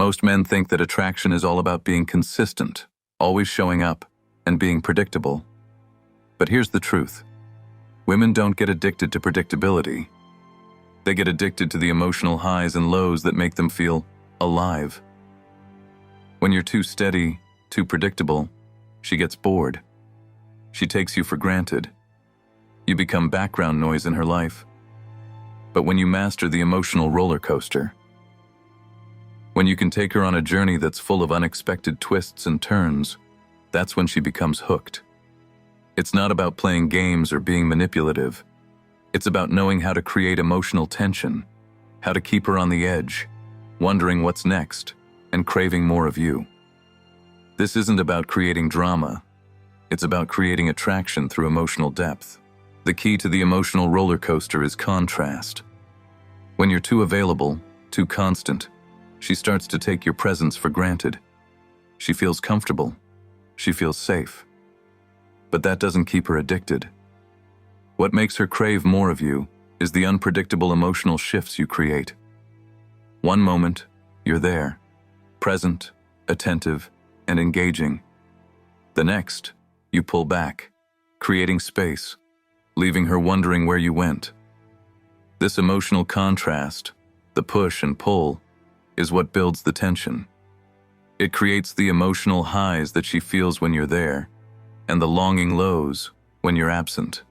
Most men think that attraction is all about being consistent, always showing up, and being predictable. But here's the truth. Women don't get addicted to predictability. They get addicted to the emotional highs and lows that make them feel alive. When you're too steady, too predictable, she gets bored. She takes you for granted. You become background noise in her life. But when you master the emotional roller coaster, when you can take her on a journey that's full of unexpected twists and turns, that's when she becomes hooked. It's not about playing games or being manipulative. It's about knowing how to create emotional tension, how to keep her on the edge, wondering what's next, and craving more of you. This isn't about creating drama. It's about creating attraction through emotional depth. The key to the emotional roller coaster is contrast. When you're too available, too constant, she starts to take your presence for granted. She feels comfortable. She feels safe. But that doesn't keep her addicted. What makes her crave more of you is the unpredictable emotional shifts you create. One moment, you're there, present, attentive, and engaging. The next, you pull back, creating space, leaving her wondering where you went. This emotional contrast, the push and pull, is what builds the tension. It creates the emotional highs that she feels when you're there, and the longing lows when you're absent.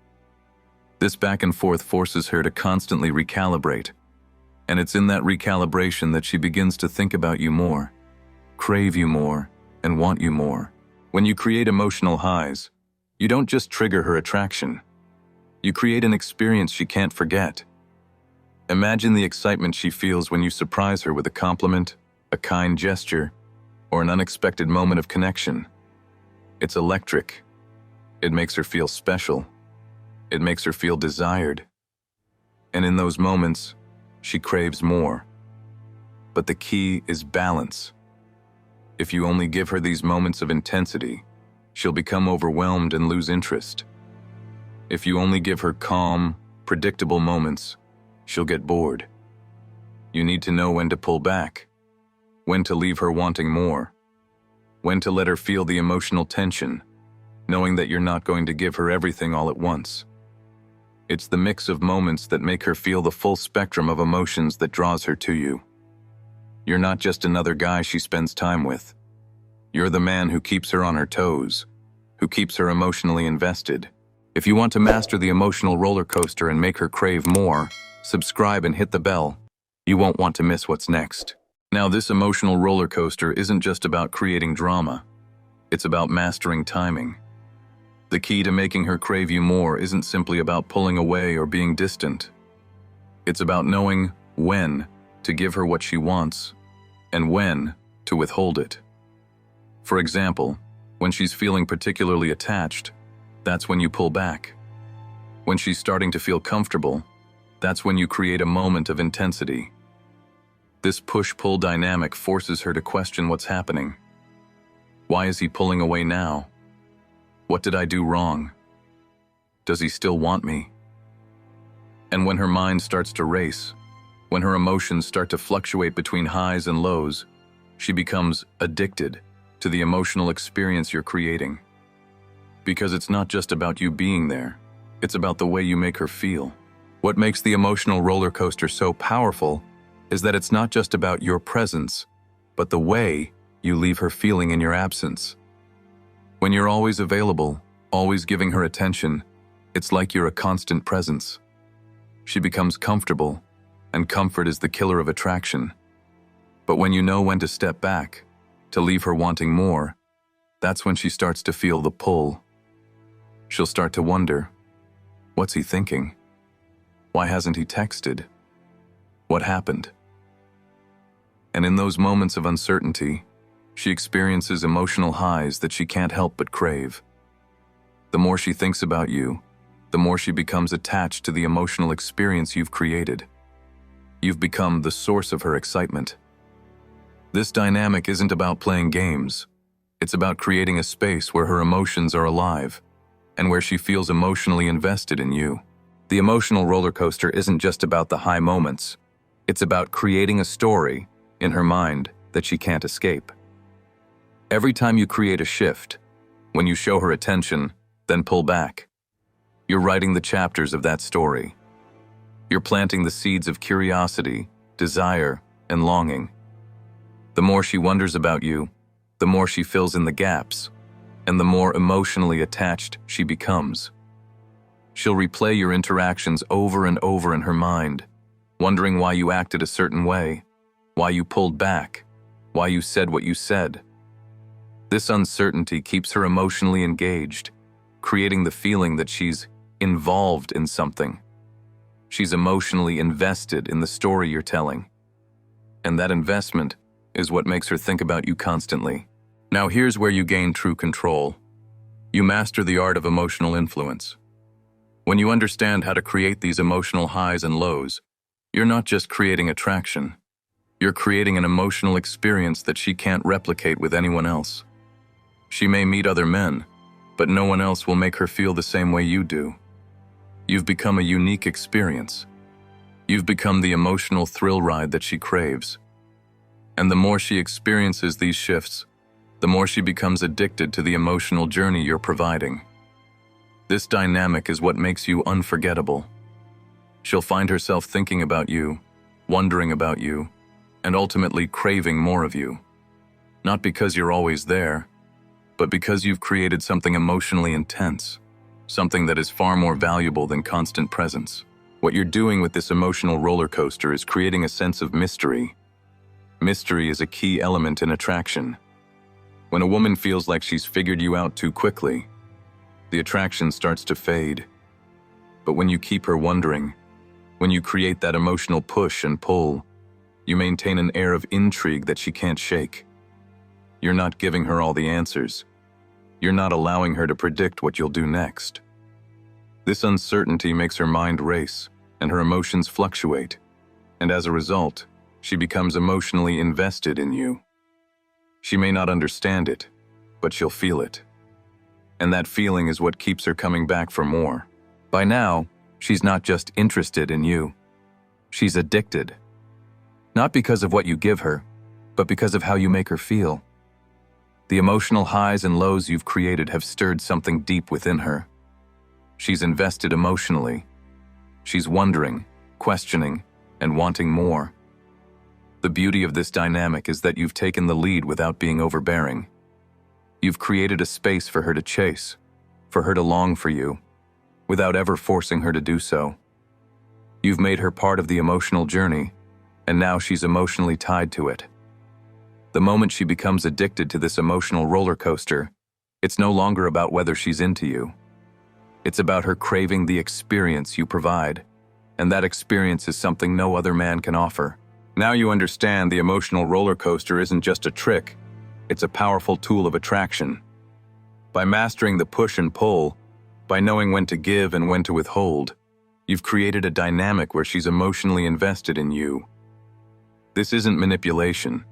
This back and forth forces her to constantly recalibrate, and it's in that recalibration that she begins to think about you more, crave you more, and want you more. When you create emotional highs, you don't just trigger her attraction. You create an experience she can't forget. Imagine the excitement she feels when you surprise her with a compliment, a kind gesture, or an unexpected moment of connection. It's electric. It makes her feel special. It makes her feel desired. And in those moments, she craves more. But the key is balance. If you only give her these moments of intensity, she'll become overwhelmed and lose interest. If you only give her calm, predictable moments, she'll get bored. You need to know when to pull back, when to leave her wanting more, when to let her feel the emotional tension, knowing that you're not going to give her everything all at once. It's the mix of moments that make her feel the full spectrum of emotions that draws her to you. You're not just another guy she spends time with. You're the man who keeps her on her toes, who keeps her emotionally invested. If you want to master the emotional roller coaster and make her crave more, subscribe and hit the bell. You won't want to miss what's next. Now, this emotional roller coaster isn't just about creating drama. It's about mastering timing. The key to making her crave you more isn't simply about pulling away or being distant. It's about knowing when to give her what she wants and when to withhold it. For example, when she's feeling particularly attached, that's when you pull back. When she's starting to feel comfortable, that's when you create a moment of intensity. This push-pull dynamic forces her to question what's happening. Why is he pulling away now? What did I do wrong? Does he still want me? And when her mind starts to race, when her emotions start to fluctuate between highs and lows, she becomes addicted to the emotional experience you're creating. Because it's not just about you being there, it's about the way you make her feel. What makes the emotional roller coaster so powerful is that it's not just about your presence, but the way you leave her feeling in your absence. When you're always available, always giving her attention, it's like you're a constant presence. She becomes comfortable, and comfort is the killer of attraction. But when you know when to step back, to leave her wanting more, that's when she starts to feel the pull. She'll start to wonder, what's he thinking? Why hasn't he texted? What happened? And in those moments of uncertainty, she experiences emotional highs that she can't help but crave. The more she thinks about you, the more she becomes attached to the emotional experience you've created. You've become the source of her excitement. This dynamic isn't about playing games. It's about creating a space where her emotions are alive and where she feels emotionally invested in you. The emotional roller coaster isn't just about the high moments. It's about creating a story in her mind that she can't escape. Every time you create a shift, when you show her attention, then pull back, you're writing the chapters of that story. You're planting the seeds of curiosity, desire, and longing. The more she wonders about you, the more she fills in the gaps, and the more emotionally attached she becomes. She'll replay your interactions over and over in her mind, wondering why you acted a certain way, why you pulled back, why you said what you said. This uncertainty keeps her emotionally engaged, creating the feeling that she's involved in something. She's emotionally invested in the story you're telling. And that investment is what makes her think about you constantly. Now here's where you gain true control. You master the art of emotional influence. When you understand how to create these emotional highs and lows, you're not just creating attraction. You're creating an emotional experience that she can't replicate with anyone else. She may meet other men, but no one else will make her feel the same way you do. You've become a unique experience. You've become the emotional thrill ride that she craves. And the more she experiences these shifts, the more she becomes addicted to the emotional journey you're providing. This dynamic is what makes you unforgettable. She'll find herself thinking about you, wondering about you, and ultimately craving more of you. Not because you're always there, but because you've created something emotionally intense, something that is far more valuable than constant presence. What you're doing with this emotional roller coaster is creating a sense of mystery. Mystery is a key element in attraction. When a woman feels like she's figured you out too quickly, the attraction starts to fade. But when you keep her wondering, when you create that emotional push and pull, you maintain an air of intrigue that she can't shake. You're not giving her all the answers. You're not allowing her to predict what you'll do next. This uncertainty makes her mind race, and her emotions fluctuate. And as a result, she becomes emotionally invested in you. She may not understand it, but she'll feel it. And that feeling is what keeps her coming back for more. By now, she's not just interested in you. She's addicted. Not because of what you give her, but because of how you make her feel. The emotional highs and lows you've created have stirred something deep within her. She's invested emotionally. She's wondering, questioning, and wanting more. The beauty of this dynamic is that you've taken the lead without being overbearing. You've created a space for her to chase, for her to long for you, without ever forcing her to do so. You've made her part of the emotional journey, and now she's emotionally tied to it. The moment she becomes addicted to this emotional roller coaster, it's no longer about whether she's into you. It's about her craving the experience you provide, and that experience is something no other man can offer. Now you understand the emotional roller coaster isn't just a trick, it's a powerful tool of attraction. By mastering the push and pull, by knowing when to give and when to withhold, you've created a dynamic where she's emotionally invested in you. This isn't manipulation.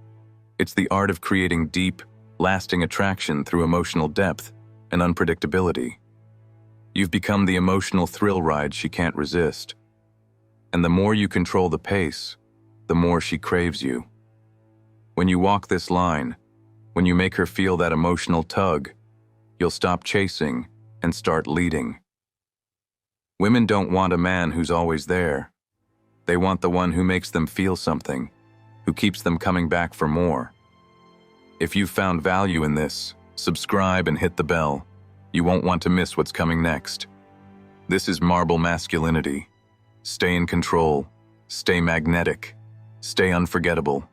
It's the art of creating deep, lasting attraction through emotional depth and unpredictability. You've become the emotional thrill ride she can't resist. And the more you control the pace, the more she craves you. When you walk this line, when you make her feel that emotional tug, you'll stop chasing and start leading. Women don't want a man who's always there. They want the one who makes them feel something, who keeps them coming back for more. If you've found value in this, subscribe and hit the bell. You won't want to miss what's coming next. This is Marble Masculinity. Stay in control, stay magnetic, stay unforgettable.